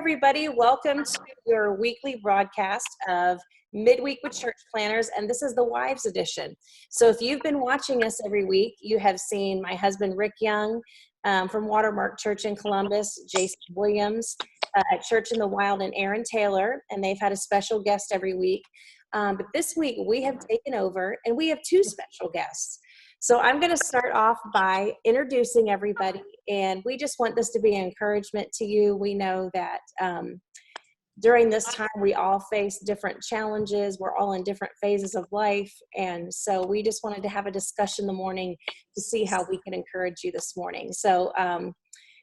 everybody. Welcome to your weekly broadcast of Midweek with Church Planners, and this is the Wives Edition. So if you've been watching us every week, you have seen my husband, Rick Young, from Watermark Church in Columbus, Jason Williams at Church in the Wild, and Aaron Taylor, and they've had a special guest every week. But this week, we have taken over, and we have two special guests. So I'm going to start off by introducing everybody, and we just want this to be an encouragement to you. We know that during this time, we all face different challenges. We're all in different phases of life, and so we just wanted to have a discussion in the morning to see how we can encourage you this morning. So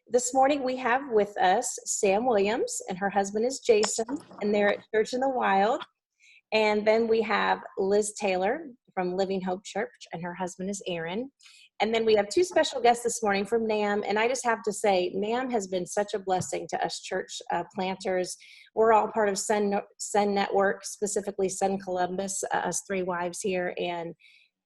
this morning, we have with us Sam Williams, and her husband is Jason, and they're at Church in the Wild. And then we have Liz Taylor from Living Hope Church, and her husband is Aaron. And then we have two special guests this morning from NAM. And I just have to say, NAM has been such a blessing to us church planters. We're all part of Sun Network, specifically Sun Columbus, us three wives here. And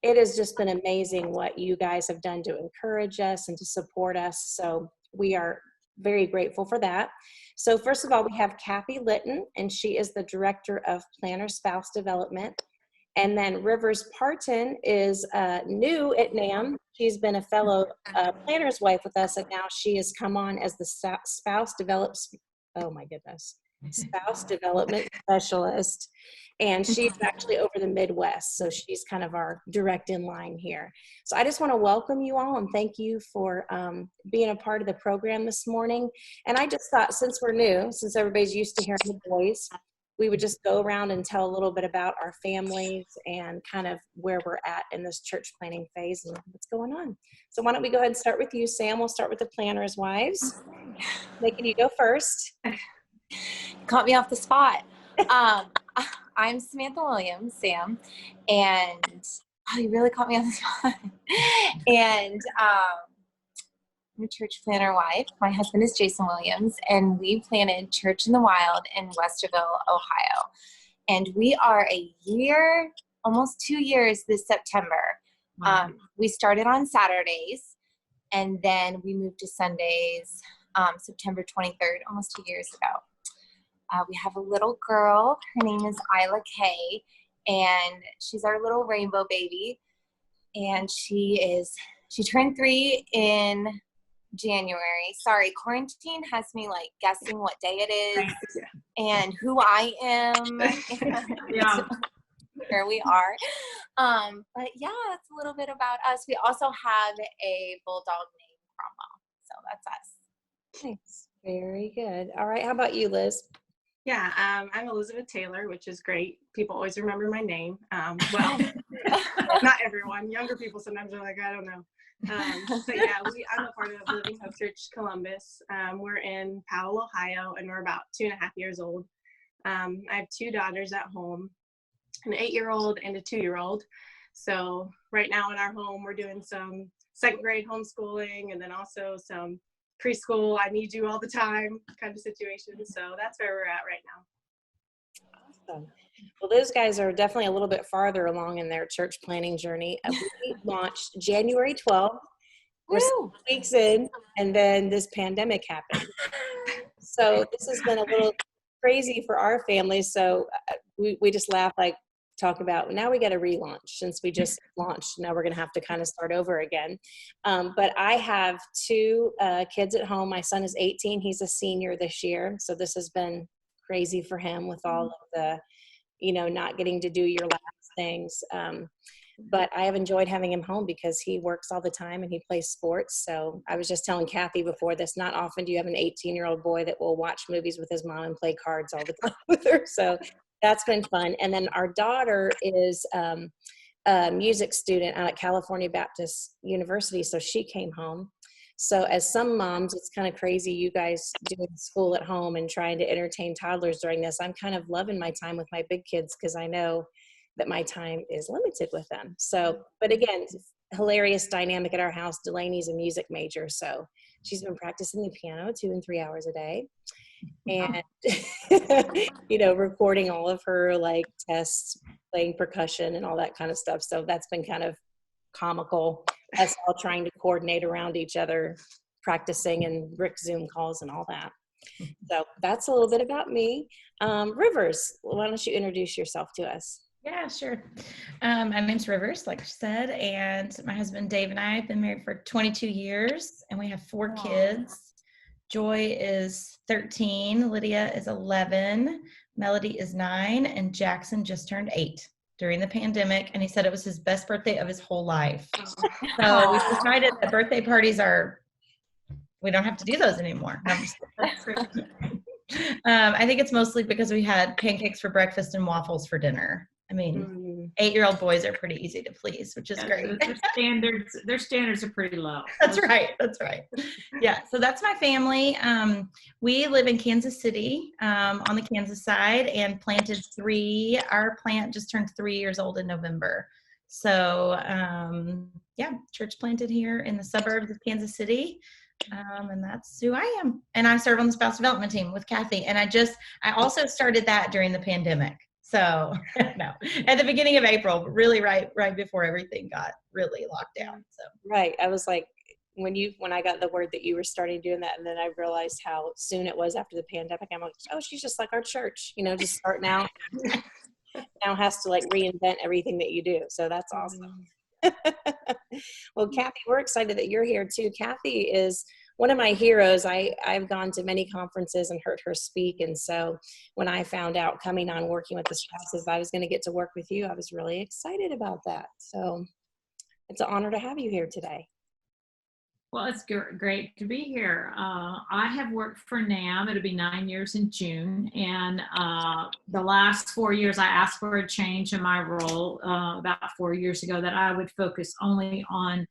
it has just been amazing what you guys have done to encourage us and to support us. So we are very grateful for that. So first of all, we have Kathy Litton, and she is the Director of Planner Spouse Development. And then Rivers Partin is new at NAM. She's been a fellow planner's wife with us, and now she has come on as the spouse development specialist. And she's actually over the Midwest, so she's kind of our direct in line here. So I just want to welcome you all and thank you for being a part of the program this morning. And I just thought, since we're new, since everybody's used to hearing the voice, we would just go around and tell a little bit about our families and kind of where we're at in this church planning phase and what's going on. So why don't we go ahead and start with you, Sam? We'll start with the planners' wives. Making you go first. Caught me off the spot. I'm Samantha Williams, Sam, and you really caught me on the spot. And I'm a church planner wife. My husband is Jason Williams, and we planted Church in the Wild in Westerville, Ohio. And we are a year, almost 2 years this September. Wow. We started on Saturdays, and then we moved to Sundays September 23rd, almost 2 years ago. We have a little girl. Her name is Isla Kay, and she's our little rainbow baby. And she turned 3 in January. Sorry, quarantine has me like guessing what day it is and who I am. Yeah. Here we are. But yeah, that's a little bit about us. We also have a bulldog named Cromwell. So that's us. Thanks. Very good. All right. How about you, Liz? Yeah, I'm Elizabeth Taylor, which is great. People always remember my name. Well, not everyone. Younger people sometimes are like, I don't know. But yeah, I'm a part of Living Hope Church Columbus. We're in Powell, Ohio, and we're about 2.5 years old. I have 2 daughters at home, an 8-year-old and a 2-year-old. So right now in our home, we're doing some 2nd grade homeschooling and then also some preschool, I need you all the time kind of situation. So that's where we're at right now. Awesome. Well, those guys are definitely a little bit farther along in their church planning journey. We launched January 12th. We're 6 weeks in, and then this pandemic happened. So this has been a little crazy for our family. So we just laugh, talk about, now we got to relaunch since we just launched. Now we're going to have to kind of start over again. But I have 2 kids at home. My son is 18. He's a senior this year. So this has been crazy for him with all of the, not getting to do your last things. But I have enjoyed having him home because he works all the time and he plays sports. So I was just telling Kathy before this, not often do you have an 18-year-old boy that will watch movies with his mom and play cards all the time with her. So that's been fun. And then our daughter is a music student out at California Baptist University. So she came home. So as some moms, it's kind of crazy, you guys doing school at home and trying to entertain toddlers during this. I'm kind of loving my time with my big kids because I know that my time is limited with them. So, but again, hilarious dynamic at our house. Delaney's a music major. So she's been practicing the piano 2 and 3 hours a day. And, recording all of her tests, playing percussion and all that kind of stuff. So that's been kind of comical, us all trying to coordinate around each other, practicing and Rick Zoom calls and all that. So that's a little bit about me. Rivers, why don't you introduce yourself to us? Yeah, sure. My name's Rivers, like she said, and my husband Dave and I have been married for 22 years, and we have 4 kids. Joy is 13, Lydia is 11, Melody is 9, and Jackson just turned 8 during the pandemic, and he said it was his best birthday of his whole life. So we decided that birthday parties we don't have to do those anymore. No, I think it's mostly because we had pancakes for breakfast and waffles for dinner. I mean, 8-year-old boys are pretty easy to please, which is great. Their standards are pretty low. That's right. Yeah, so that's my family. We live in Kansas City on the Kansas side, and planted 3. Our plant just turned 3 years old in November. So yeah, church planted here in the suburbs of Kansas City. And that's who I am. And I serve on the spouse development team with Kathy. And I also started that during the pandemic. So no, at the beginning of April, really right before everything got really locked down. So right. I was like, when I got the word that you were starting doing that, and then I realized how soon it was after the pandemic, I'm like, oh, she's just like our church, just starting out. Now has to like reinvent everything that you do. So that's awesome. Well, Kathy, we're excited that you're here too. Kathy is one of my heroes. I've gone to many conferences and heard her speak. And so when I found out coming on working with the spouses, I was going to get to work with you, I was really excited about that. So it's an honor to have you here today. Well, it's great to be here. I have worked for NAM. It'll be 9 years in June. And the last 4 years, I asked for a change in my role about 4 years ago, that I would focus only on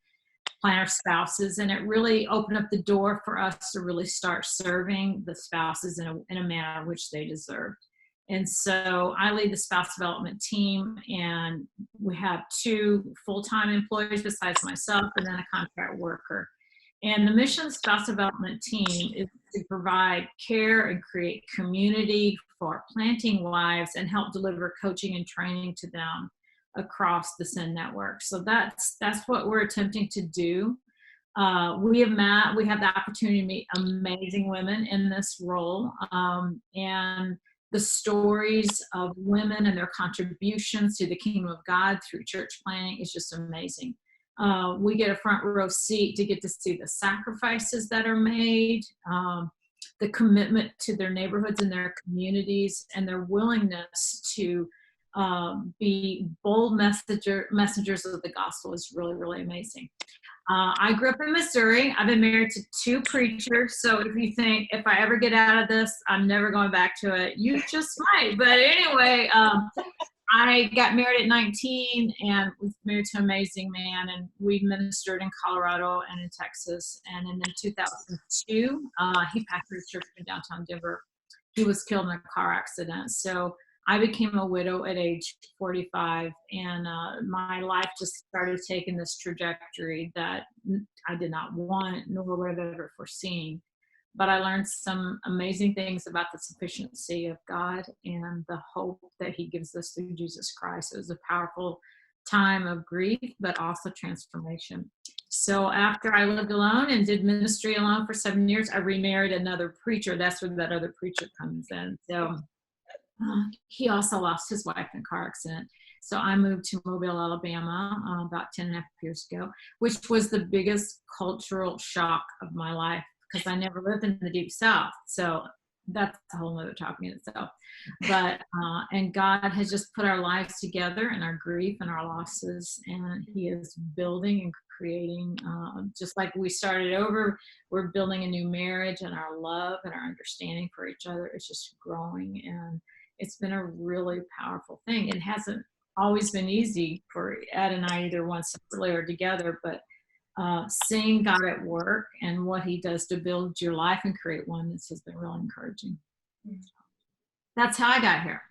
planner spouses. And it really opened up the door for us to really start serving the spouses in a manner which they deserved. And so I lead the spouse development team, and we have 2 full-time employees besides myself, and then a contract worker. And the mission of the spouse development team is to provide care and create community for planting wives and help deliver coaching and training to them across the SEND network. So that's what we're attempting to do. We have the opportunity to meet amazing women in this role, and the stories of women and their contributions to the kingdom of God through church planting is just amazing. We get a front row seat to get to see the sacrifices that are made, the commitment to their neighborhoods and their communities, and their willingness to be bold messengers of the gospel is really, really amazing. I grew up in Missouri. I've been married to 2 preachers. So if you think, if I ever get out of this, I'm never going back to it, you just might. But anyway, I got married at 19 and was married to an amazing man, and we ministered in Colorado and in Texas. And in 2002, he pastored a church in downtown Denver. He was killed in a car accident. So I became a widow at age 45, and my life just started taking this trajectory that I did not want, nor would have ever foreseen. But I learned some amazing things about the sufficiency of God and the hope that he gives us through Jesus Christ. It was a powerful time of grief, but also transformation. So after I lived alone and did ministry alone for 7 years, I remarried another preacher. That's where that other preacher comes in. So he also lost his wife in a car accident. So I moved to Mobile, Alabama about 10 and a half years ago, which was the biggest cultural shock of my life, because I never lived in the Deep South. So that's a whole nother topic in itself. But, and God has just put our lives together and our grief and our losses, and he is building and creating, just like we started over, we're building a new marriage, and our love and our understanding for each other is just growing. And it's been a really powerful thing. It hasn't always been easy for Ed and I, either one separately or together, but seeing God at work and what he does to build your life and create one, this has been really encouraging. That's how I got here.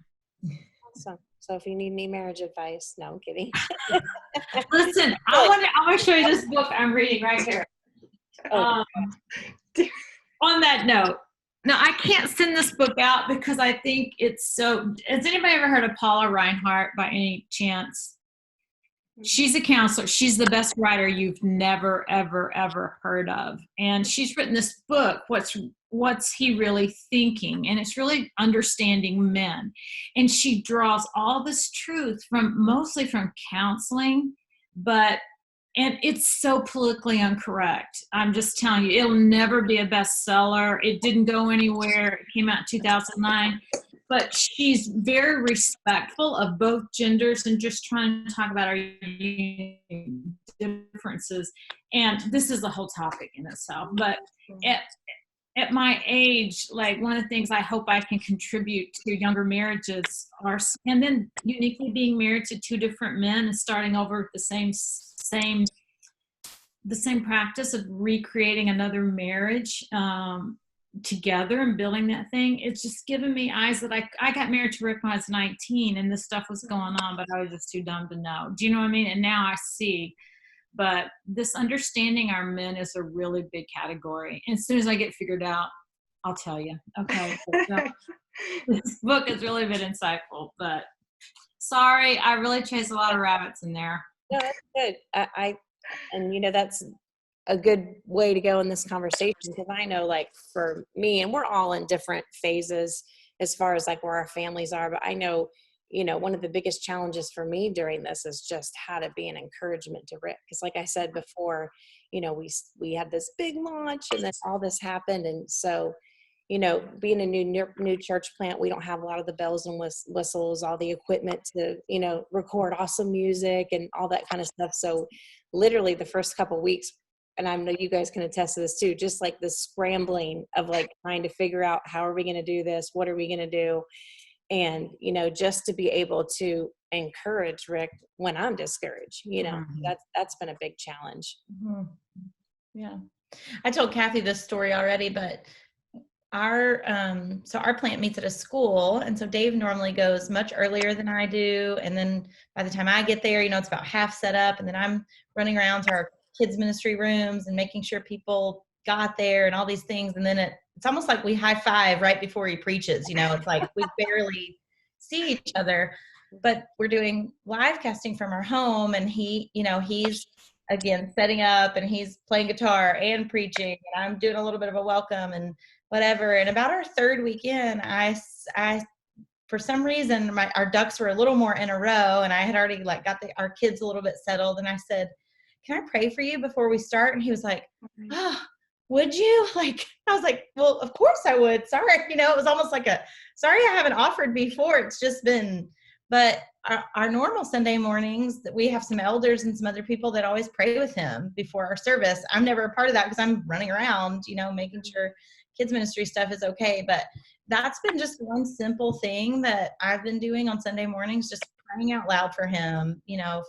Awesome. So if you need any marriage advice, no, I'm kidding. Listen, I want to show you this book I'm reading right here. On that note, now I can't send this book out because I think it's so. Has anybody ever heard of Paula Reinhardt by any chance? She's a counselor. She's the best writer you've never, ever, ever heard of. And she's written this book, What's what's he really thinking? And it's really understanding men. And she draws all this truth mostly from counseling, and it's so politically incorrect. I'm just telling you, it'll never be a bestseller. It didn't go anywhere. It came out in 2009. But she's very respectful of both genders and just trying to talk about our differences. And this is a whole topic in itself. But at my age, like, one of the things I hope I can contribute to younger marriages and then uniquely being married to two different men and starting over the same practice of recreating another marriage together and building that thing. It's just given me eyes that I got married to Rick when I was 19 and this stuff was going on, but I was just too dumb to know. Do you know what I mean? And now I see. But this understanding our men is a really big category. And as soon as I get figured out, I'll tell you. Okay. This book has really been insightful, but sorry, I really chased a lot of rabbits in there. No, that's good. And that's a good way to go in this conversation, because I know, like, for me, and we're all in different phases as far as like where our families are, but I know, one of the biggest challenges for me during this is just how to be an encouragement to Rick. Because like I said before, we had this big launch and then all this happened. And so, being a new church plant, we don't have a lot of the bells and whistles, all the equipment to, record awesome music and all that kind of stuff. So literally the first couple of weeks, and I know you guys can attest to this too, just like the scrambling of like trying to figure out how are we going to do this? What are we going to do? And, just to be able to encourage Rick when I'm discouraged, that's been a big challenge. Mm-hmm. Yeah. I told Kathy this story already, but our plant meets at a school. And so Dave normally goes much earlier than I do. And then by the time I get there, it's about half set up. And then I'm running around to our kids ministry rooms and making sure people got there and all these things. And then it's almost like we high five right before he preaches. It's like we barely see each other, but we're doing live casting from our home. And he's again setting up and he's playing guitar and preaching. And I'm doing a little bit of a welcome and whatever. And about our third weekend, I for some reason, our ducks were a little more in a row, and I had already like got our kids a little bit settled. And I said, "Can I pray for you before we start?" And he was like, "Oh, would you?" Like, I was like, "Well, of course I would." Sorry, it was almost like sorry I haven't offered before. It's just been, but our normal Sunday mornings, that we have some elders and some other people that always pray with him before our service. I'm never a part of that because I'm running around, making sure kids ministry stuff is okay. But that's been just one simple thing that I've been doing on Sunday mornings, just praying out loud for him,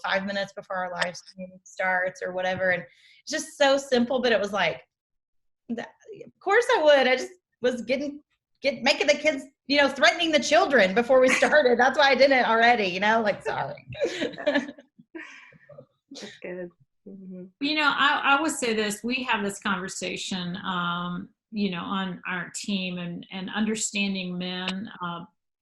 5 minutes before our live stream starts or whatever. And it's just so simple, but it was like, of course I would. I just was making the kids, threatening the children before we started. That's why I did it already, sorry. That's good. Mm-hmm. I would say this, we have this conversation, on our team and understanding men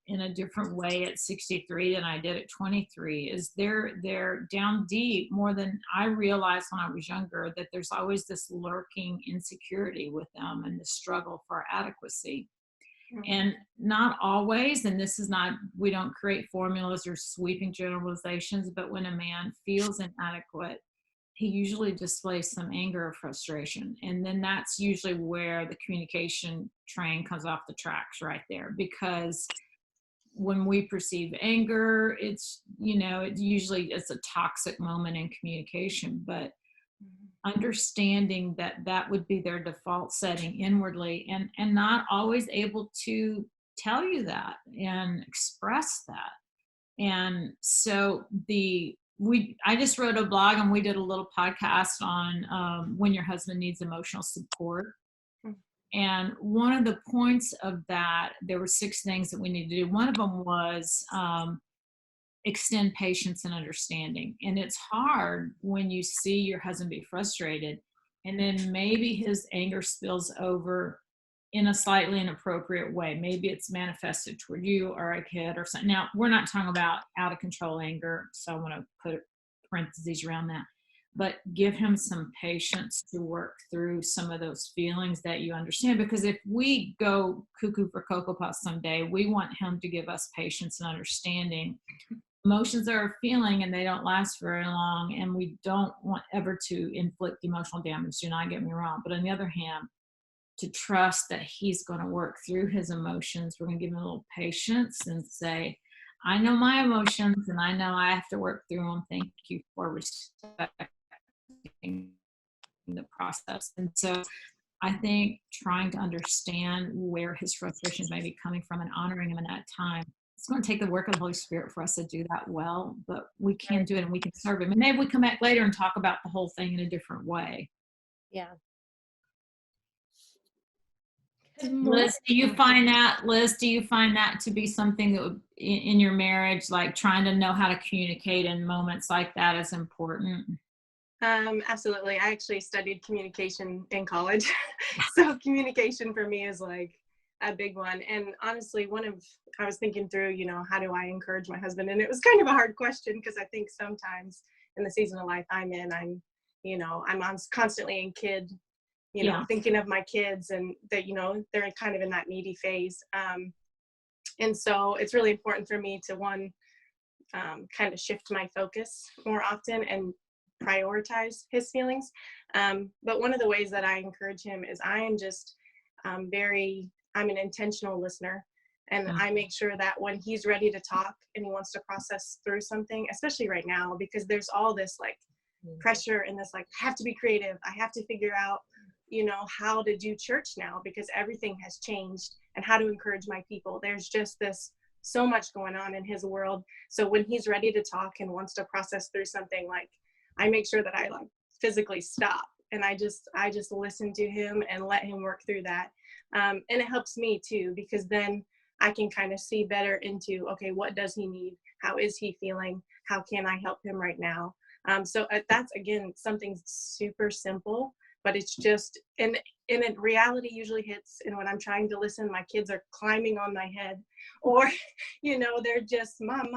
in a different way at 63 than I did at 23 is they're down deep more than I realized when I was younger, that there's always this lurking insecurity with them and the struggle for adequacy. Mm-hmm. And not always, and this is not, we don't create formulas or sweeping generalizations, but when a man feels inadequate, he usually displays some anger or frustration. And then that's usually where the communication train comes off the tracks right there. Because when we perceive anger, it's, it usually is a toxic moment in communication. But understanding that would be their default setting inwardly and not always able to tell you that and express that. And so I just wrote a blog and we did a little podcast on when your husband needs emotional support. And one of the points of that, there were 6 things that we need to do. One of them was extend patience and understanding. And it's hard when you see your husband be frustrated and then maybe his anger spills over in a slightly inappropriate way. Maybe it's manifested toward you or a kid or something. Now, we're not talking about out of control anger, so I want to put parentheses around that. but give him some patience to work through some of those feelings that you understand. Because if we go cuckoo for Cocoa Puffs someday, we want him to give us patience and understanding. Emotions are a feeling and they don't last very long, and we don't want ever to inflict emotional damage. Do not get me wrong. But on the other hand, to trust that he's going to work through his emotions, we're going to give him a little patience and say, I know my emotions and I know I have to work through them. Thank you for respecting the process. And so I think trying to understand where his frustrations may be coming from and honoring him in that time, it's going to take the work of the Holy Spirit for us to do that well, but we can do it and we can serve him. And maybe we come back later and talk about the whole thing in a different way. Yeah. Liz, do you find that to be something that would, in your marriage, like trying to know how to communicate in moments like that is important? Absolutely. I actually studied communication in college. So communication for me is like a big one. And honestly, I was thinking through, how do I encourage my husband? And it was kind of a hard question because I think sometimes in the season of life I'm in, I'm constantly in kid, thinking of my kids and that, they're kind of in that needy phase. And so it's really important for me to kind of shift my focus more often and prioritize his feelings. But one of the ways that I encourage him is I'm an intentional listener. And I make sure that when he's ready to talk and he wants to process through something, especially right now, because there's all this like pressure and this like, I have to be creative. I have to figure out, how to do church now because everything has changed and how to encourage my people. There's just so much going on in his world. So when he's ready to talk and wants to process through something, like I make sure that I like physically stop and I just listen to him and let him work through that. And it helps me too, because then I can kind of see better into, okay, what does he need? How is he feeling? How can I help him right now? So that's, again, something super simple, but it's just, and reality usually hits. And when I'm trying to listen, my kids are climbing on my head or, they're just mom.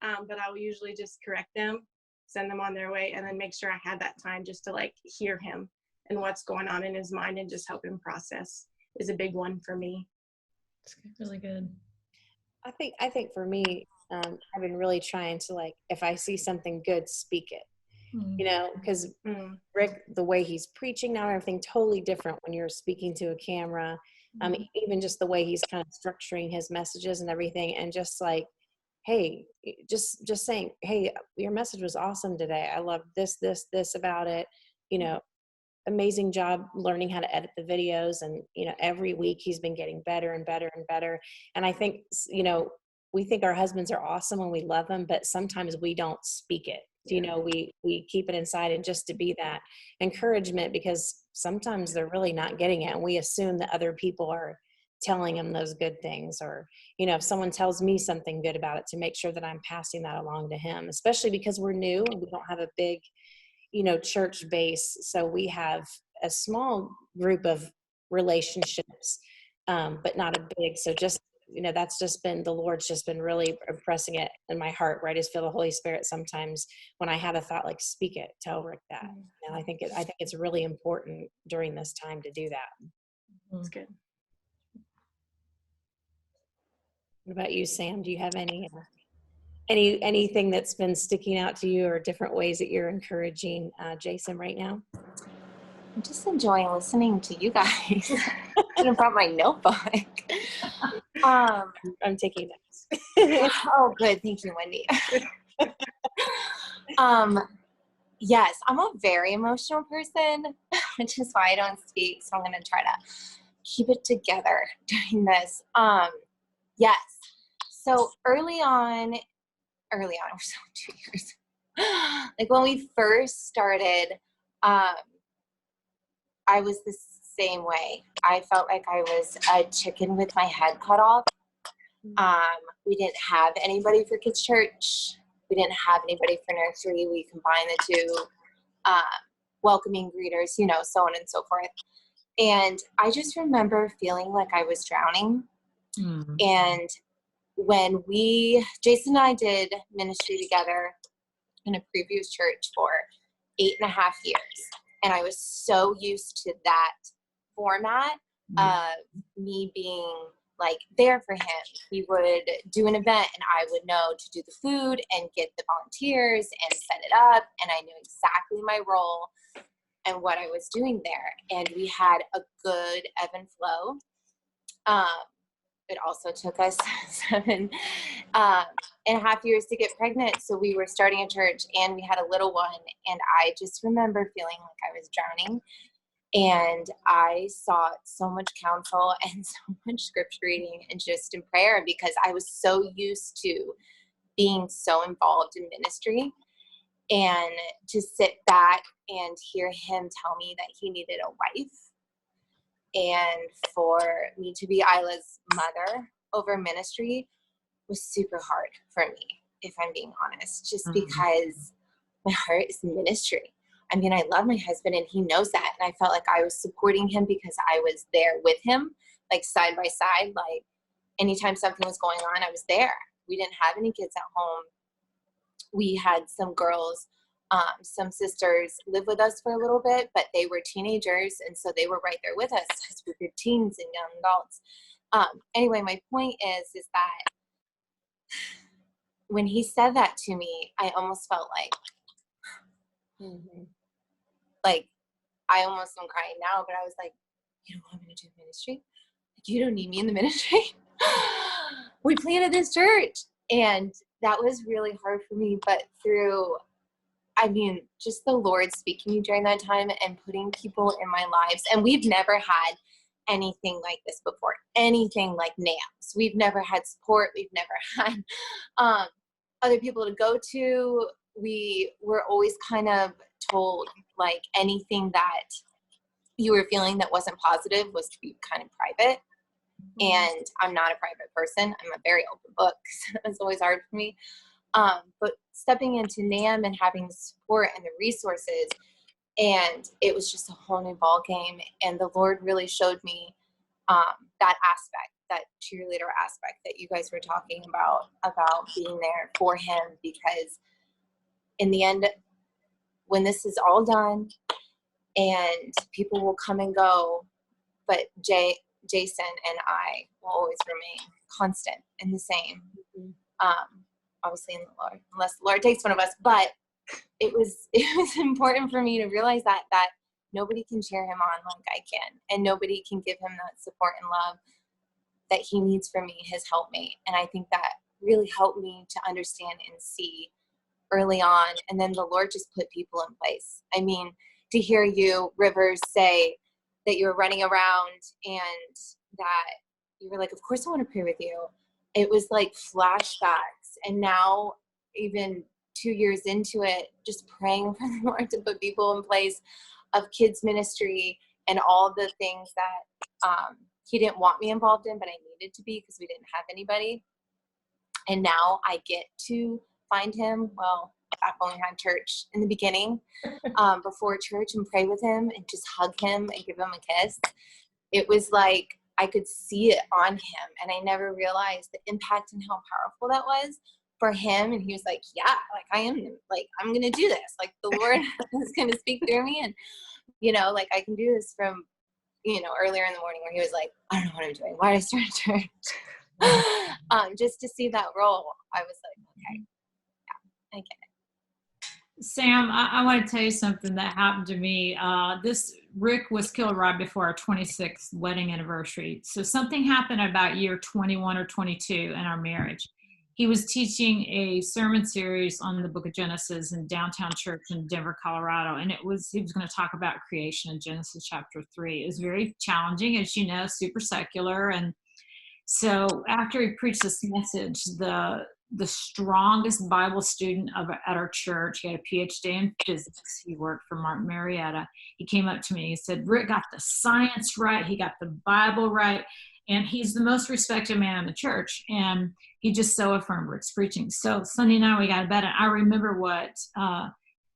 But I will usually just correct them, send them on their way, and then make sure I had that time just to like hear him and what's going on in his mind and just help him process is a big one for me. It's really good. I think for me, I've been really trying to, like, if I see something good, speak it, because Rick, the way he's preaching now, everything totally different when you're speaking to a camera, even just the way he's kind of structuring his messages and everything. And just like, hey, just saying, hey, your message was awesome today. I love this about it. Amazing job learning how to edit the videos. And, every week he's been getting better and better and better. And I think, we think our husbands are awesome and we love them, but sometimes we don't speak it. We keep it inside, and just to be that encouragement, because sometimes they're really not getting it. And we assume that other people are telling them those good things, or, if someone tells me something good about it, to make sure that I'm passing that along to him, especially because we're new and we don't have a big, church base. So we have a small group of relationships, but not a big. So just, that's just been, the Lord's just been really impressing it in my heart, where I just feel the Holy Spirit sometimes when I have a thought, like, speak it, tell Rick that. And I think it's really important during this time to do that. That's good. What about you, Sam? Do you have anything that's been sticking out to you, or different ways that you're encouraging Jason right now? I'm just enjoying listening to you guys. I should have brought my notebook. I'm taking notes. Oh, good. Thank you, Wendy. Yes, I'm a very emotional person, which is why I don't speak. So I'm going to try to keep it together during this. Yes. So early on, we're still 2 years. Like when we first started, I was the same way. I felt like I was a chicken with my head cut off. We didn't have anybody for kids' church. We didn't have anybody for nursery. We combined the two, welcoming greeters, so on and so forth. And I just remember feeling like I was drowning. And when Jason and I did ministry together in a previous church for 8.5 years. And I was so used to that format of me being like there for him. He would do an event and I would know to do the food and get the volunteers and set it up. And I knew exactly my role and what I was doing there. And we had a good ebb and flow. It also took us 7.5 years to get pregnant. So we were starting a church and we had a little one. And I just remember feeling like I was drowning. And I sought so much counsel and so much scripture reading and just in prayer, because I was so used to being so involved in ministry. And to sit back and hear him tell me that he needed a wife, and for me to be Isla's mother over ministry was super hard for me, if I'm being honest, just because my heart is ministry. I mean, I love my husband and he knows that. And I felt like I was supporting him because I was there with him, like side by side. Like anytime something was going on, I was there. We didn't have any kids at home. We had some girls, some sisters live with us for a little bit, but they were teenagers. And so they were right there with us because we were teens and young adults. Anyway, my point is that when he said that to me, I almost felt like I almost am crying now, but I was like, you don't want me to do ministry? Like, you don't need me in the ministry? We planted this church. And that was really hard for me, but through, I mean, just the Lord speaking to me during that time and putting people in my lives. And we've never had anything like this before, anything like NAMS. We've never had support. We've never had other people to go to. We were always kind of told like anything that you were feeling that wasn't positive was to be kind of private. And I'm not a private person. I'm a very open book. So it's always hard for me. But stepping into NAM and having the support and the resources, and it was just a whole new ball game. And the Lord really showed me that aspect, that cheerleader aspect that you guys were talking about being there for him. Because in the end, when this is all done and people will come and go, but Jason and I will always remain constant and the same. Obviously in the Lord, unless the Lord takes one of us. But it was important for me to realize that nobody can cheer him on like I can, and nobody can give him that support and love that he needs from me, his helpmate. And I think that really helped me to understand and see early on. And then the Lord just put people in place. I mean, to hear you, Rivers, say that you were running around and that you were like, of course I want to pray with you. It was like flashbacks. And now, even 2 years into it, just praying for the Lord to put people in place of kids ministry and all the things that he didn't want me involved in, but I needed to be because we didn't have anybody. And now I get to find him. Well, back when we had church in the beginning, before church, and pray with him and just hug him and give him a kiss. It was like I could see it on him, and I never realized the impact and how powerful that was for him. And he was like, yeah, like I'm going to do this. Like the Lord is going to speak through me. And, like I can do this from, earlier in the morning where he was like, I don't know what I'm doing. Why did I start a church? Just to see that role, I was like, okay, yeah, I get it. Sam, I want to tell you something that happened to me. Rick was killed right before our 26th wedding anniversary. So something happened about year 21 or 22 in our marriage. He was teaching a sermon series on the book of Genesis in downtown church in Denver, Colorado. And he was going to talk about creation in Genesis chapter 3. It was very challenging, as you know, super secular. And so after he preached this message, the strongest Bible student at our church, he had a PhD in physics. He worked for Martin Marietta. He came up to me. He said, Rick got the science right. He got the Bible right. And he's the most respected man in the church. And he just so affirmed Rick's preaching. So Sunday night we got to bed, and I remember what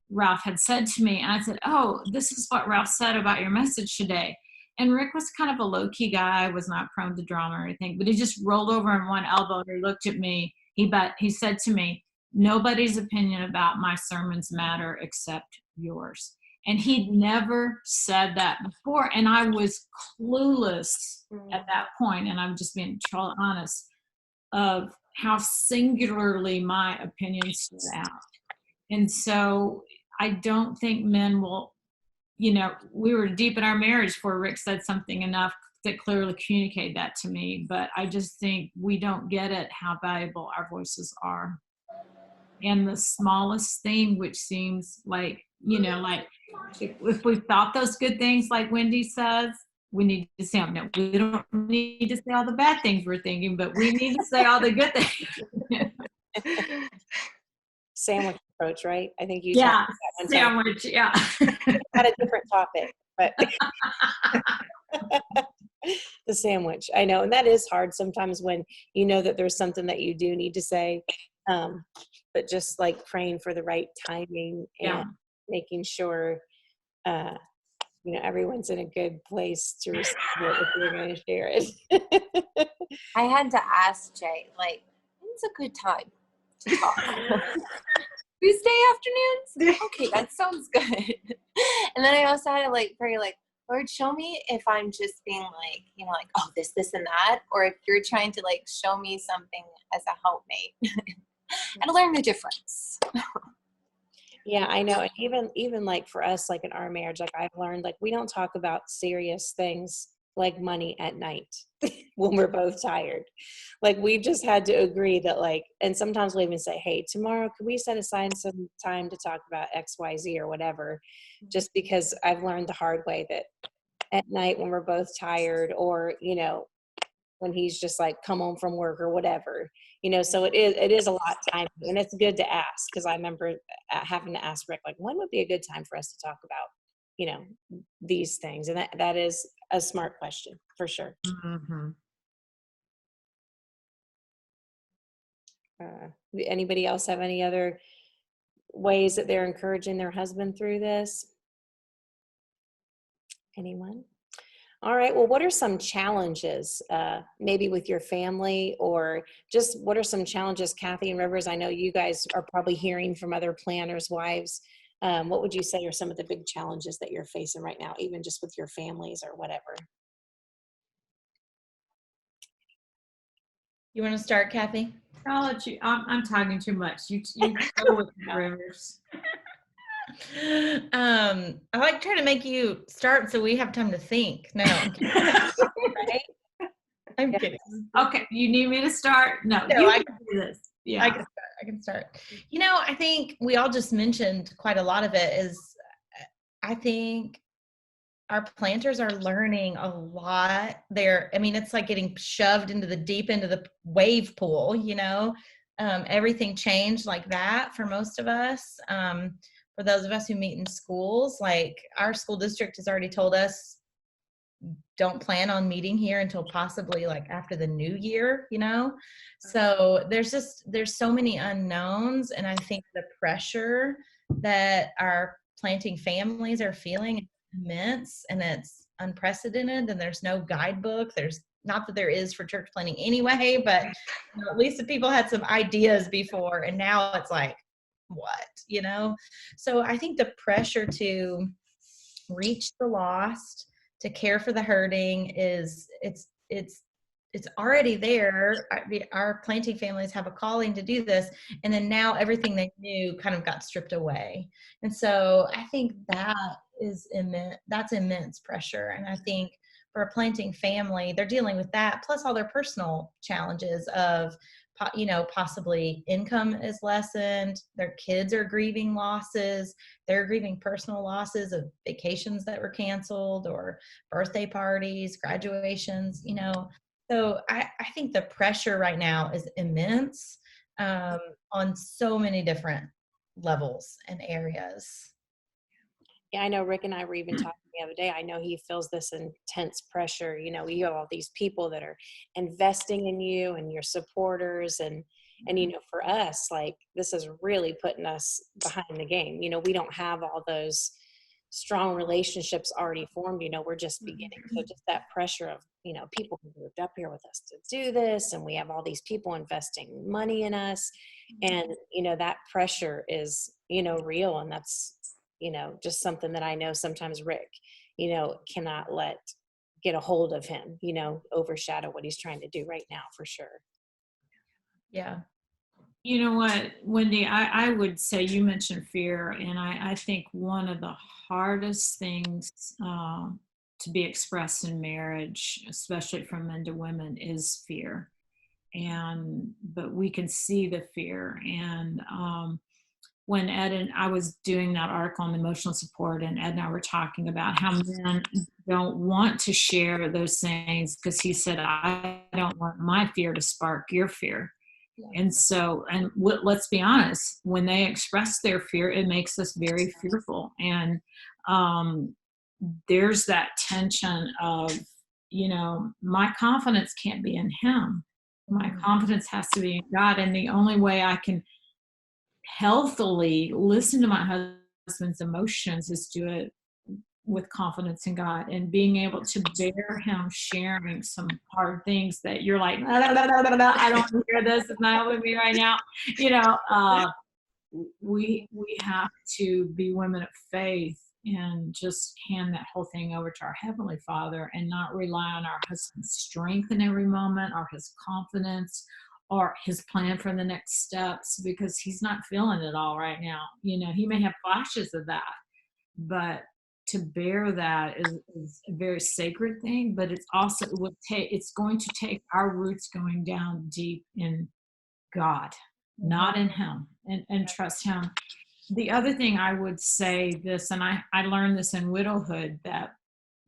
Ralph had said to me. And I said, oh, this is what Ralph said about your message today. And Rick was kind of a low-key guy, was not prone to drama or anything, but he just rolled over on one elbow and he looked at me. He said to me, nobody's opinion about my sermons matter except yours. And he'd never said that before. And I was clueless at that point, and I'm just being totally honest, of how singularly my opinion stood out. And so I don't think men will, we were deep in our marriage before Rick said something enough that clearly communicated that to me. But I just think we don't get it, how valuable our voices are. And the smallest thing, which seems like, like if we thought those good things, like Wendy says, we need to say them. No, we don't need to say all the bad things we're thinking, but we need to say all the good things. Sandwich approach, right? I think you Yeah, talked about that one sandwich, yeah. time. Had a different topic, but the sandwich, I know. And that is hard sometimes when you know that there's something that you do need to say, but just like praying for the right timing and making sure, everyone's in a good place to receive it if you're going to share it. I had to ask Jay, like, when's a good time to talk? Tuesday afternoons? Okay, that sounds good. And then I also had to like pray, like, Lord, show me if I'm just being like, like, oh, this, and that, or if you're trying to like show me something as a helpmate. And learn the difference. Yeah, I know. And even like for us, like in our marriage, like I've learned, like we don't talk about serious things like money at night when we're both tired. Like we've just had to agree that like, and sometimes we'll even say, hey, tomorrow, could we set aside some time to talk about X, Y, Z or whatever? Just because I've learned the hard way that at night when we're both tired or, when he's just like come home from work or whatever, so it is a lot of time, and it's good to ask. Cause I remember having to ask Rick, like, when would be a good time for us to talk about, these things? And that is a smart question for sure. Mm-hmm. Anybody else have any other ways that they're encouraging their husband through this? Anyone? All right. Well, what are some challenges, maybe with your family, or just what are some challenges, Kathy and Rivers? I know you guys are probably hearing from other planners' wives. What would you say are some of the big challenges that you're facing right now, even just with your families or whatever? You want to start, Kathy? I'll let you. I'm talking too much. You go with the Rivers. I like trying to make you start so we have time to think. No, Right? I'm kidding. Okay, you need me to start? No, No, I can do this. Yeah, I can start. I think we all just mentioned quite a lot of it. Is I think our planters are learning a lot. It's like getting shoved into the deep end of the wave pool. Everything changed like that for most of us. For those of us who meet in schools, like our school district has already told us, don't plan on meeting here until possibly like after the new year, So there's so many unknowns. And I think the pressure that our planting families are feeling is immense, and it's unprecedented, and there's no guidebook. There's not that there is for church planting anyway, but at least the people had some ideas before, and now it's like, what, So I think the pressure to reach the lost, to care for the hurting it's already there. Our planting families have a calling to do this, and then now everything they knew kind of got stripped away. And so I think that is that's immense pressure. And I think for a planting family, they're dealing with that, plus all their personal challenges of possibly income is lessened, their kids are grieving losses, they're grieving personal losses of vacations that were canceled or birthday parties, graduations, So I think the pressure right now is immense on so many different levels and areas. Yeah, I know Rick and I were even talking the other day. I know he feels this intense pressure. You have all these people that are investing in you and your supporters. And for us, like, this is really putting us behind the game. We don't have all those strong relationships already formed. We're just beginning. So just that pressure of, people who moved up here with us to do this, and we have all these people investing money in us. And, that pressure is, real. And that's just something that I know sometimes Rick, cannot let get a hold of him, overshadow what he's trying to do right now, for sure. Yeah. You know what, Wendy, I would say you mentioned fear, and I think one of the hardest things to be expressed in marriage, especially from men to women, is fear. But we can see the fear. And when Ed and I was doing that article on emotional support, and Ed and I were talking about how men don't want to share those things because he said, I don't want my fear to spark your fear. And so, let's be honest, when they express their fear, it makes us very fearful. And there's that tension of, my confidence can't be in him. My confidence has to be in God. And the only way I can healthily listen to my husband's emotions is do it with confidence in God, and being able to bear him sharing some hard things that you're like, I don't want to hear this. It's not with me right now. We have to be women of faith and just hand that whole thing over to our Heavenly Father, and not rely on our husband's strength in every moment, or his confidence, or his plan for the next steps, because he's not feeling it all right now. He may have flashes of that, but to bear that is a very sacred thing. But it's also, it's going to take our roots going down deep in God, not in him, and trust him. The other thing I would say this, and I learned this in widowhood, that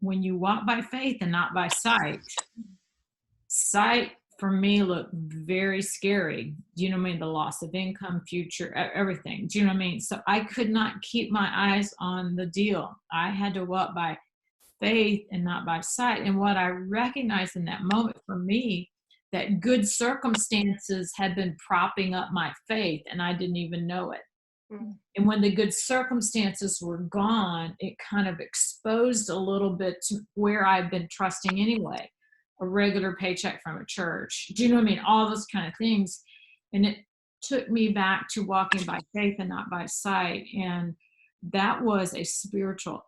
when you walk by faith and not by sight for me looked very scary. Do you know what I mean? The loss of income, future, everything. Do you know what I mean? So I could not keep my eyes on the deal. I had to walk by faith and not by sight. And what I recognized in that moment for me, that good circumstances had been propping up my faith, and I didn't even know it. And when the good circumstances were gone, it kind of exposed a little bit to where I've been trusting anyway. A regular paycheck from a church. Do you know what I mean? All those kind of things. And it took me back to walking by faith and not by sight. And that was a spiritual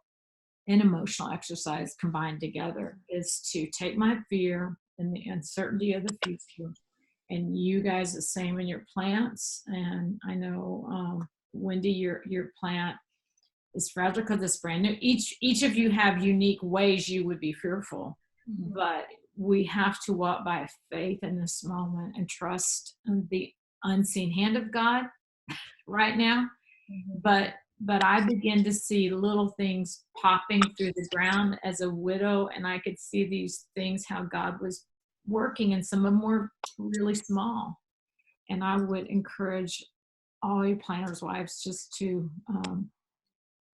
and emotional exercise combined together, is to take my fear and the uncertainty of the future. And you guys, the same in your plants. And I know, Wendy, your plant is fragile because it's brand new. Each of you have unique ways you would be fearful, but we have to walk by faith in this moment and trust the unseen hand of God right now. But I begin to see little things popping through the ground as a widow, and I could see these things, how God was working, and some of them were really small. And I would encourage all you planners' wives just to,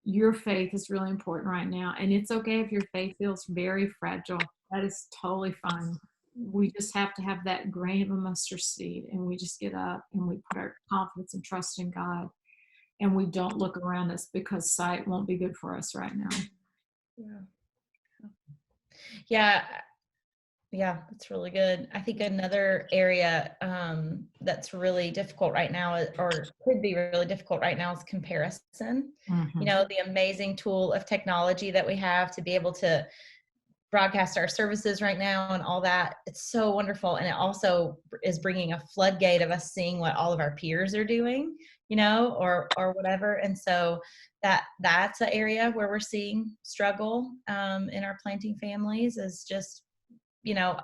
your faith is really important right now. And it's okay if your faith feels very fragile. That is totally fine. We just have to have that grain of a mustard seed, and we just get up and we put our confidence and trust in God, and we don't look around us, because sight won't be good for us right now. Yeah, that's really good. I think another area that's really difficult right now, or could be really difficult right now, is comparison. The amazing tool of technology that we have to be able to broadcast our services right now and all that. It's so wonderful. And it also is bringing a floodgate of us seeing what all of our peers are doing, or whatever. And so that's an area where we're seeing struggle in our planting families, is just,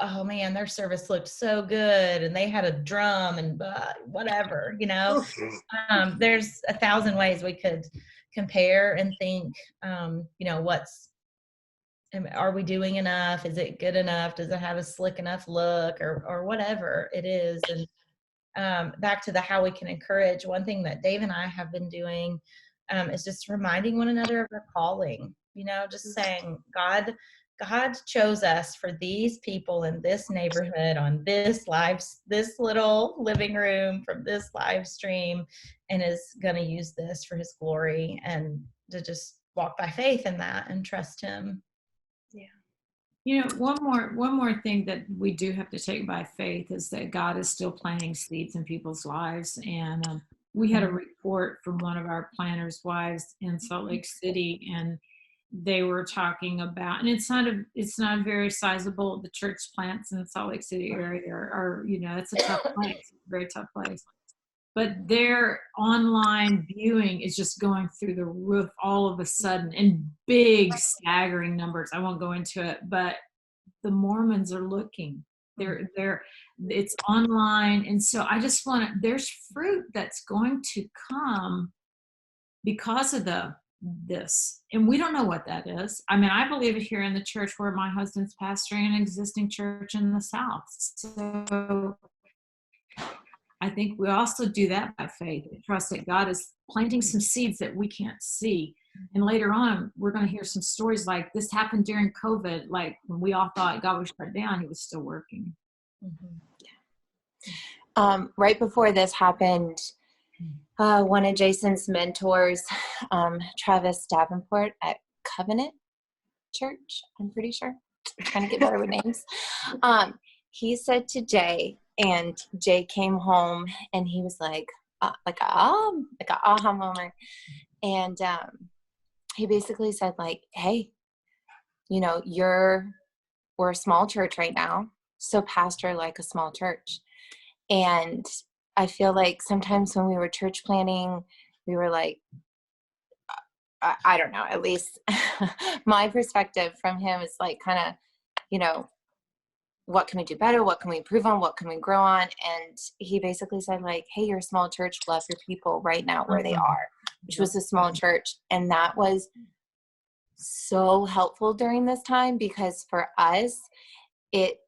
oh man, their service looked so good, and they had a drum and whatever, there's 1,000 ways we could compare and think, are we doing enough? Is it good enough? Does it have a slick enough look, or whatever it is? And back to how we can encourage, one thing that Dave and I have been doing is just reminding one another of our calling, just saying, God chose us for these people in this neighborhood, on this little living room from this live stream, and is going to use this for his glory, and to just walk by faith in that and trust him. Yeah. One more thing that we do have to take by faith is that God is still planting seeds in people's lives. And we had a report from one of our planners' wives in Salt Lake City, and they were talking about, and it's not very sizable. The church plants in the Salt Lake City area are it's a tough place, very tough place. But their online viewing is just going through the roof all of a sudden in big staggering numbers. I won't go into it, but the Mormons are looking. It's online. And so I just there's fruit that's going to come because of this. And we don't know what that is. I mean, I believe it here in the church where my husband's pastoring an existing church in the South. So I think we also do that by faith and trust that God is planting some seeds that we can't see. And later on, we're going to hear some stories like this happened during COVID. Like when we all thought God was shut down, he was still working. Right before this happened, one of Jason's mentors, Travis Davenport at Covenant Church, I'm pretty sure. I'm trying to get better with names. He said to Jay, and Jay came home and he was like an aha moment. And he basically said like, hey, we're a small church right now, so pastor like a small church. And I feel like sometimes when we were church planning, we were like, I don't know, at least my perspective from him is like kind of, what can we do better? What can we improve on? What can we grow on? And he basically said like, hey, you're a small church. Love your people right now where they are, which was a small church. And that was so helpful during this time because for us, it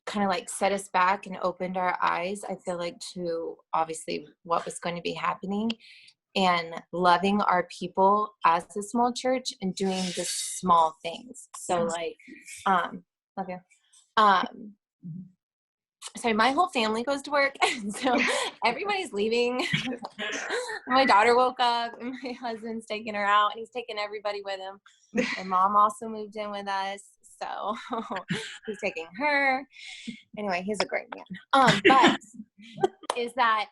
kind of like set us back and opened our eyes, I feel like, to obviously what was going to be happening and loving our people as a small church and doing the small things. So like, love you. Sorry, my whole family goes to work, so everybody's leaving. My daughter woke up, and my husband's taking her out, and he's taking everybody with him. My mom also moved in with us, so he's taking her. Anyway, he's a great man. But is that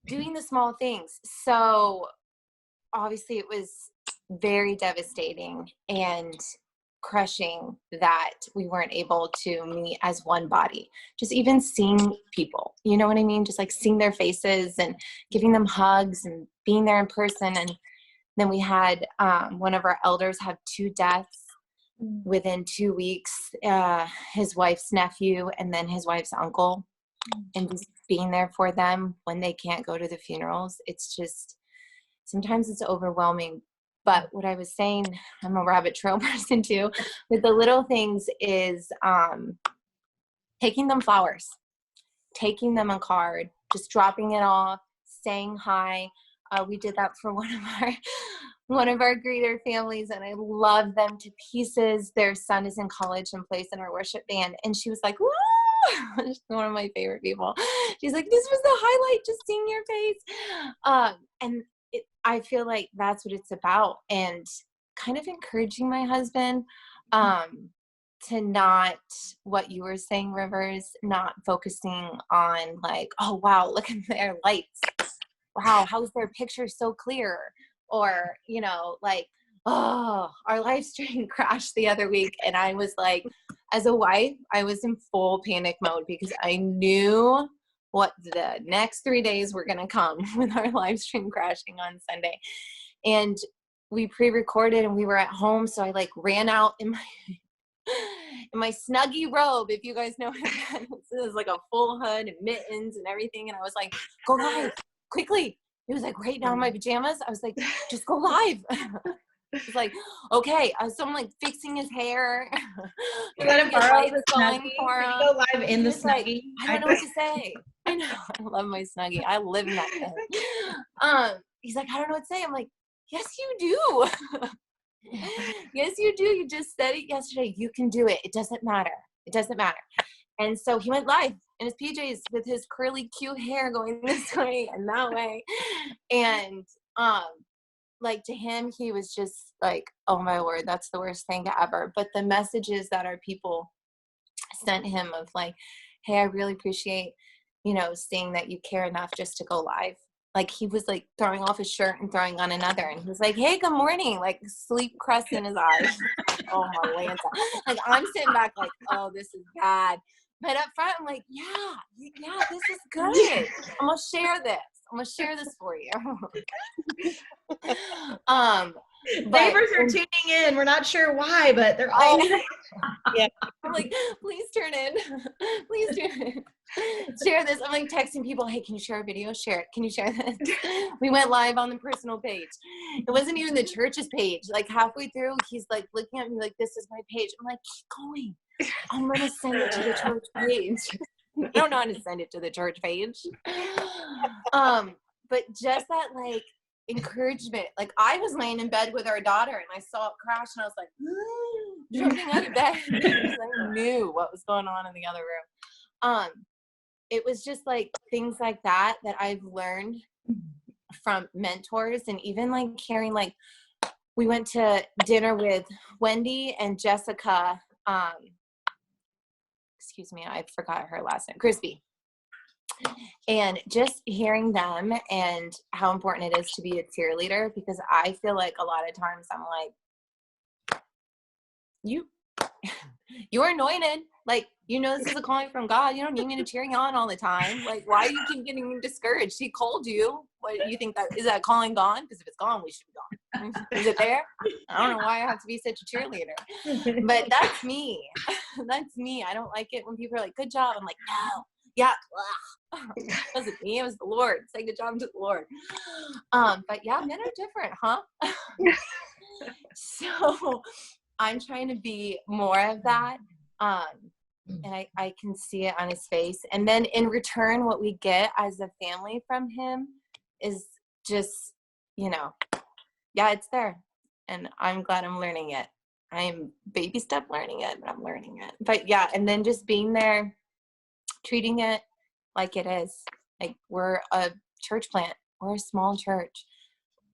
doing the small things? So obviously, it was very devastating and crushing that we weren't able to meet as one body, just even seeing people, you know what I mean? Just like seeing their faces and giving them hugs and being there in person. And then we had one of our elders have 2 deaths within 2 weeks, his wife's nephew and then his wife's uncle, and just being there for them when they can't go to the funerals. It's just, sometimes it's overwhelming. But what I was saying, I'm a rabbit trail person too, with the little things is taking them flowers, taking them a card, just dropping it off, saying hi. We did that for one of our greeter families, and I love them to pieces. Their son is in college and plays in our worship band, and she was like, woo! She's one of my favorite people. She's like, this was the highlight, just seeing your face. And I feel like that's what it's about, and kind of encouraging my husband to not, what you were saying, Rivers, not focusing on like, oh, wow, look at their lights. Wow, how's their picture so clear? Or, like, oh, our live stream crashed the other week. And I was like, as a wife, I was in full panic mode because I knew what the next 3 days were going to come with our live stream crashing on Sunday. And we pre-recorded and we were at home. So I like ran out in my Snuggie robe. If you guys know what that is, this is like a full hood and mittens and everything. And I was like, go live quickly. It was like right down my pajamas. I was like, just go live. It's like, okay. So I'm like fixing his hair. Let him borrow the going Snuggie. for him. Go live in the He's like, Snuggie. I don't know what to say. I know. I love my Snuggie. I live in that thing. He's like, I don't know what to say. I'm like, yes, you do. Yes, you do. You just said it yesterday. You can do it. It doesn't matter. It doesn't matter. And so he went live in his PJs with his curly, cute hair going this way and that way. And like to him, he was just like, oh my word, that's the worst thing ever. But the messages that our people sent him of like, hey, I really appreciate, seeing that you care enough just to go live. like he was like throwing off his shirt and throwing on another, and he was like, "Hey, good morning," like sleep crust in his eyes. Oh my Lanta. Like I'm sitting back like, oh, this is bad. But up front, I'm like, yeah, this is good. I'm gonna share this for you. Neighbors are tuning in. We're not sure why, but they're all. Yeah. I'm like, please tune in. Please tune in. Share this. I'm like texting people, hey, can you share a video? Share it. Can you share this? We went live on the personal page. It wasn't even the church's page. Like halfway through, he's like looking at me like, this is my page. I'm like, keep going. I'm going to send it to the church page. I don't know how to send it to the church page. But just that like encouragement. Like I was laying in bed with our daughter and I saw it crash and I was like, jumping out of bed because I knew what was going on in the other room. It was just like things like that I've learned from mentors, and even like hearing, like we went to dinner with Wendy and Jessica, excuse me, I forgot her last name, Crispy. And just hearing them and how important it is to be a cheerleader, because I feel like a lot of times I'm like, you're anointed. Like, you know, this is a calling from God. You don't need me to cheer you on all the time. Like, why do you keep getting discouraged? He called you. What you think, that is that calling gone? Because if it's gone, we should be gone. Is it there? I don't know why I have to be such a cheerleader. But that's me. That's me. I don't like it when people are like, good job. I'm like, no. Yeah. It wasn't me. It was the Lord. Say good job to the Lord. But yeah, men are different, huh? So I'm trying to be more of that. And I can see it on his face. And then in return, what we get as a family from him is just, you know, yeah, it's there. And I'm glad I'm learning it. I'm baby step learning it, but I'm learning it. But yeah, and then just being there, treating it like it is. Like we're a church plant. We're a small church,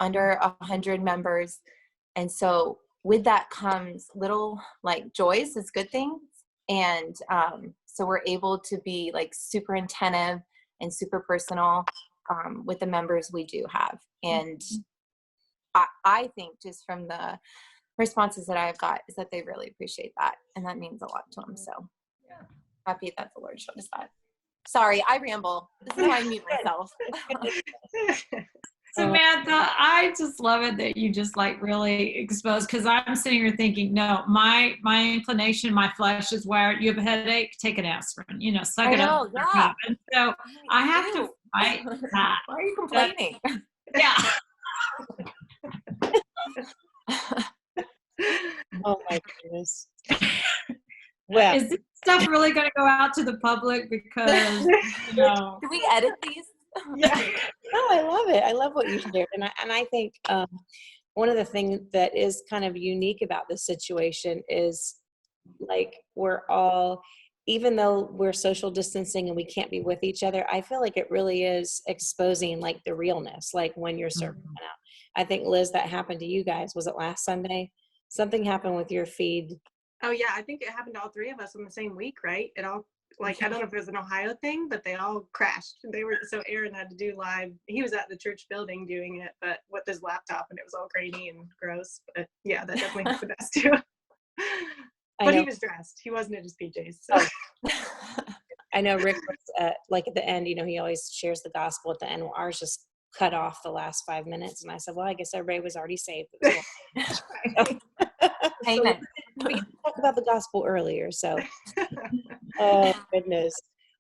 under 100 members. And so with that comes little like joys as good things. And so we're able to be like super attentive and super personal with the members we do have. And I think just from the responses that I've got is that they really appreciate that. And that means a lot to them. So happy that the Lord showed us that. Sorry, I ramble. This is how I mute myself. Samantha, I just love it that you just like really expose, because I'm sitting here thinking, no, my inclination, my flesh is wired. You have a headache, take an aspirin, you know, suck it up. Yeah. And so I have to fight that. Why are you complaining? Yeah. Oh my goodness. Well, is this stuff really going to go out to the public? Because, you know. Do we edit these? Yeah. No, I love it. I love what you shared. And I think one of the things that is kind of unique about this situation is like we're all, even though we're social distancing and we can't be with each other, I feel like it really is exposing like the realness, like when you're serving out. I think, Liz, that happened to you guys. Was it last Sunday? Something happened with your feed. Oh yeah, I think it happened to all three of us in the same week, right? It all, like, I don't know if it was an Ohio thing, but they all crashed. So Aaron had to do live. He was at the church building doing it, but with his laptop, and it was all grainy and gross. But yeah, that definitely happened to us too. But he was dressed. He wasn't in his PJs. So. I know Rick was like at the end, you know, he always shares the gospel at the end. Well, ours just cut off the last 5 minutes. And I said, well, I guess everybody was already saved. Amen. So we talked about the gospel earlier. So, oh goodness.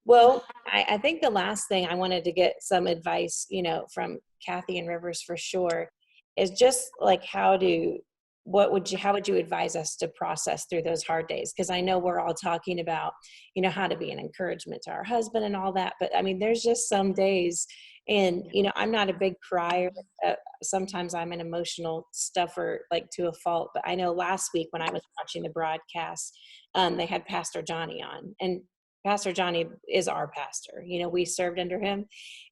Well, I think the last thing I wanted to get some advice, you know, from Kathy and Rivers for sure, is just like how would you advise us to process through those hard days? Because I know we're all talking about, you know, how to be an encouragement to our husband and all that. But I mean, there's just some days, and, you know, I'm not a big crier. Sometimes I'm an emotional stuffer, like to a fault. But I know last week when I was watching the broadcast, they had Pastor Johnny on, and Pastor Johnny is our pastor. You know, we served under him.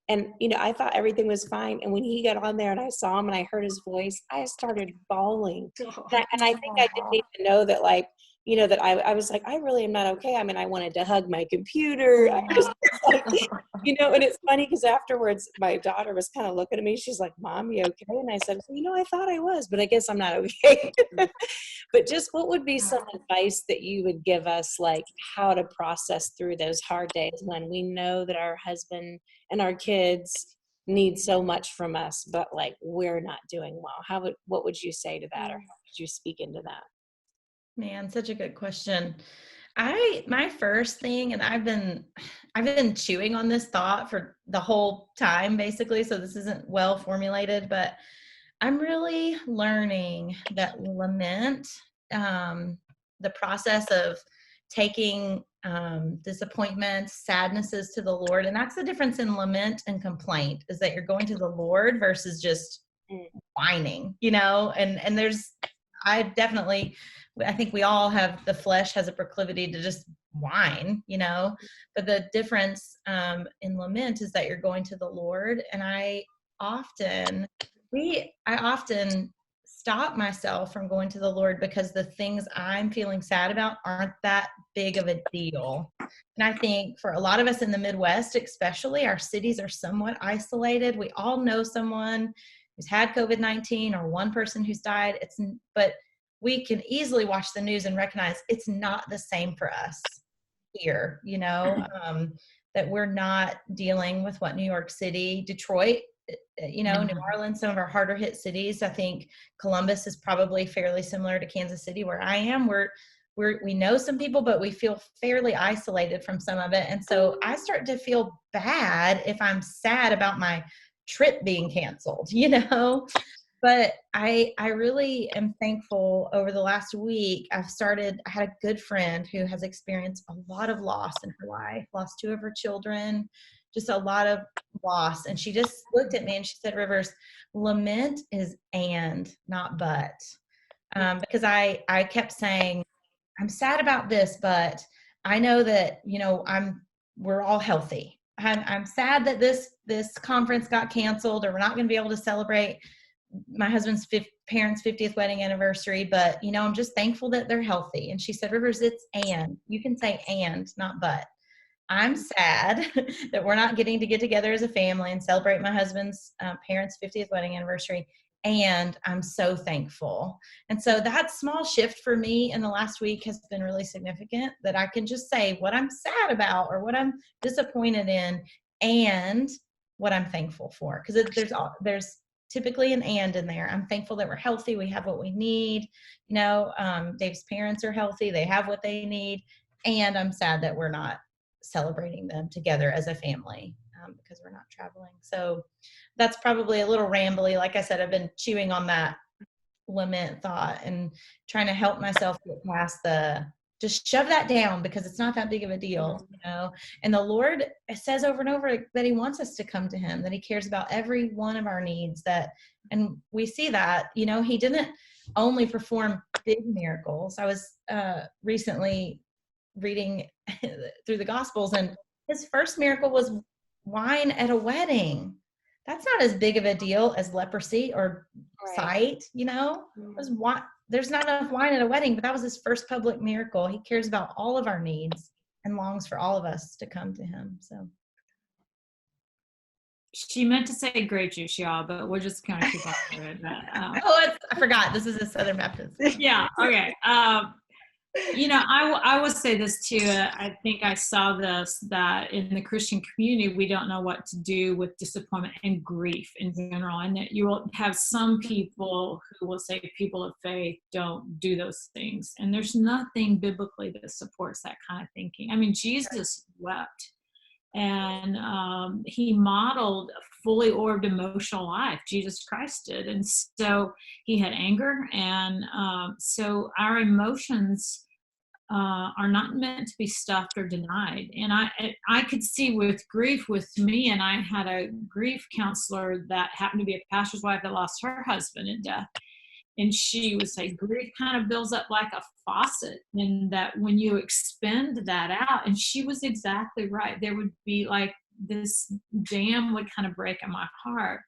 And, you know, I thought everything was fine. And when he got on there and I saw him and I heard his voice, I started bawling. And I think I didn't even know that, like, that I was like, I really am not okay. I mean, I wanted to hug my computer. I just, like, and it's funny because afterwards my daughter was kind of looking at me. She's like, Mom, you okay? And I said, I thought I was, but I guess I'm not okay. But just what would be some advice that you would give us, like how to process through those hard days when we know that our husband and our kids need so much from us, but like we're not doing well? What would you say to that, or how would you speak into that? Man, such a good question. My first thing, and I've been chewing on this thought for the whole time, basically, so this isn't well formulated, but I'm really learning that lament, the process of taking disappointments, sadnesses to the Lord, and that's the difference in lament and complaint, is that you're going to the Lord versus just whining, and I think we all have, the flesh has a proclivity to just whine, but the difference in lament is that you're going to the Lord. And I often stop myself from going to the Lord because the things I'm feeling sad about aren't that big of a deal. And I think for a lot of us in the Midwest, especially, our cities are somewhat isolated. We all know someone who's had COVID-19 or one person who's died. But we can easily watch the news and recognize it's not the same for us here, that we're not dealing with what New York City, Detroit, New Orleans, some of our harder hit cities. I think Columbus is probably fairly similar to Kansas City, where I am. We know some people, but we feel fairly isolated from some of it. And so I start to feel bad if I'm sad about my trip being canceled, But I really am thankful over the last week. I had a good friend who has experienced a lot of loss in her life, lost 2 of her children, just a lot of loss. And she just looked at me and she said, Rivers, lament is and, not but. Because I kept saying, I'm sad about this, but I know that, we're all healthy. I'm sad that this conference got canceled, or we're not going to be able to celebrate my husband's parents' 50th wedding anniversary, but I'm just thankful that they're healthy. And she said, Rivers, it's and. You can say and, not but. I'm sad that we're not getting to get together as a family and celebrate my husband's parents' 50th wedding anniversary. And I'm so thankful. And so that small shift for me in the last week has been really significant, that I can just say what I'm sad about or what I'm disappointed in and what I'm thankful for. Because there's typically an and in there. I'm thankful that we're healthy. We have what we need. Dave's parents are healthy. They have what they need. And I'm sad that we're not celebrating them together as a family because we're not traveling. So that's probably a little rambly. Like I said, I've been chewing on that lament thought and trying to help myself get past just shove that down, because it's not that big of a deal, And the Lord says over and over that he wants us to come to him, that he cares about every one of our needs, and we see that, he didn't only perform big miracles. I was recently reading through the Gospels, and his first miracle was wine at a wedding. That's not as big of a deal as leprosy or sight, There's not enough wine at a wedding, but that was his first public miracle. He cares about all of our needs and longs for all of us to come to him. So she meant to say grape juice, y'all, but we'll just kind of keep on with it. I forgot. This is a Southern Baptist. Yeah. Okay. I would say this too. I think I saw this, that in the Christian community, we don't know what to do with disappointment and grief in general. And that you will have some people who will say people of faith don't do those things. And there's nothing biblically that supports that kind of thinking. I mean, Jesus wept, and he modeled a fully orbed emotional life. Jesus Christ did. And so he had anger. And so our emotions are not meant to be stuffed or denied. And I could see with grief with me, and I had a grief counselor that happened to be a pastor's wife that lost her husband in death. And she would say grief kind of builds up like a faucet, and that when you expend that out, and she was exactly right, there would be like this dam would kind of break in my heart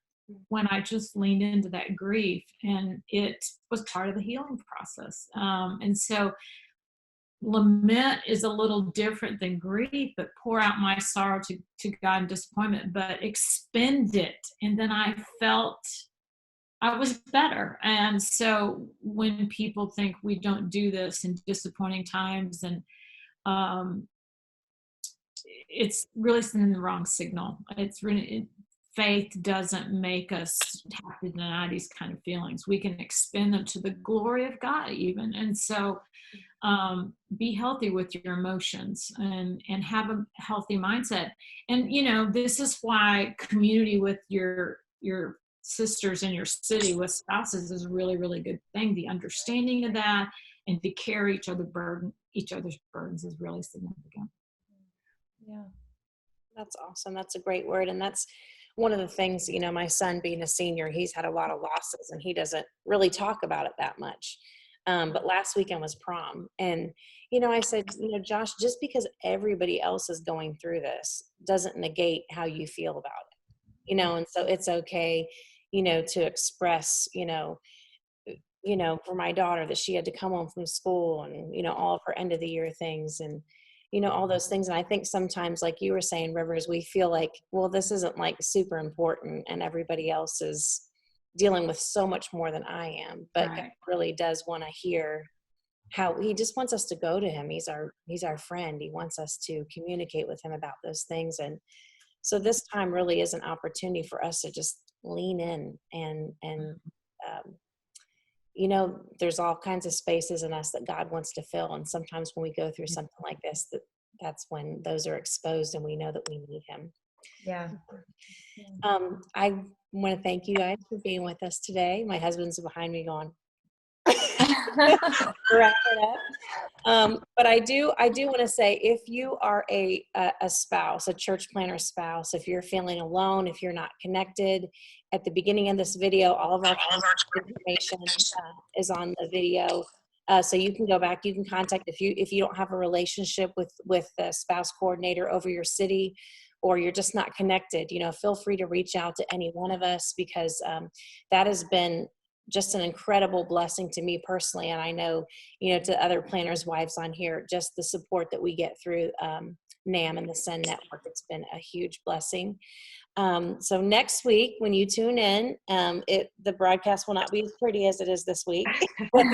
when I just leaned into that grief, and it was part of the healing process. And so lament is a little different than grief, but pour out my sorrow to God in disappointment, but expend it. And then I felt I was better. And so when people think we don't do this in disappointing times, and it's really sending the wrong signal. It's really, faith doesn't make us have to deny these kind of feelings. We can expend them to the glory of God even. And so be healthy with your emotions and have a healthy mindset. And, you know, this is why community with your sisters in your city with spouses is a really, really good thing. The understanding of that and to carry each other's burdens is really significant. Yeah, that's awesome. That's a great word. And that's one of the things, you know, my son being a senior, he's had a lot of losses and he doesn't really talk about it that much. But last weekend was prom. And, you know, I said, you know, Josh, just because everybody else is going through this doesn't negate how you feel about it, you know, and so it's okay, you know, to express, you know, for my daughter that she had to come home from school and, you know, all of her end of the year things and, you know, all those things. And I think sometimes, like you were saying, Rivers, we feel like, well, this isn't like super important and everybody else is dealing with so much more than I am. But Right. God really does want to hear how he just wants us to go to him. He's our friend. He wants us to communicate with him about those things. And so this time really is an opportunity for us to just lean in and you know, there's all kinds of spaces in us that God wants to fill. And sometimes when we go through something like this, that's when those are exposed and we know that we need him. Yeah. I want to thank you guys for being with us today. My husband's behind me going, wrap it up. But I do want to say, if you are a spouse, a church planner spouse, if you're feeling alone, if you're not connected, at the beginning of this video, all of our information is on the video. So you can go back, you can contact, if you don't have a relationship with the spouse coordinator over your city, or you're just not connected, you know, feel free to reach out to any one of us, because that has been just an incredible blessing to me personally. And I know, you know, to other planners' wives on here, just the support that we get through NAM and the Send Network, it's been a huge blessing. So next week, when you tune in, the broadcast will not be as pretty as it is this week. But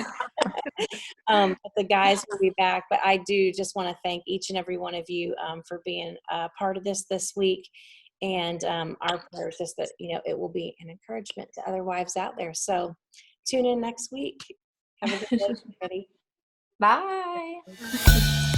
the guys will be back. But I do just want to thank each and every one of you for being a part of this week. And our prayer is just that, you know, it will be an encouragement to other wives out there. So tune in next week. Have a good day, everybody. Bye.